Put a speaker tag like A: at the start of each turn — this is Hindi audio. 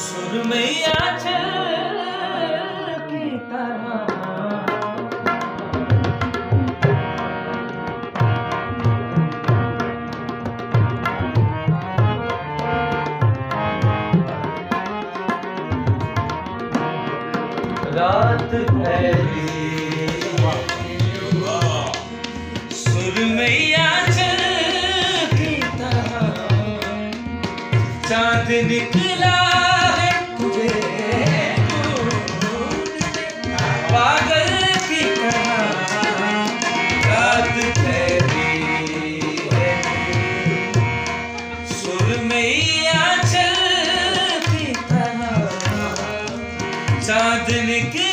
A: सुरमैया चल की तरह रात ठहरी सुरमैया चल की तरह चांद निकला है तुझे पागल की तरह रात ठहरी है सुरमैया चल की तरह चांद निकला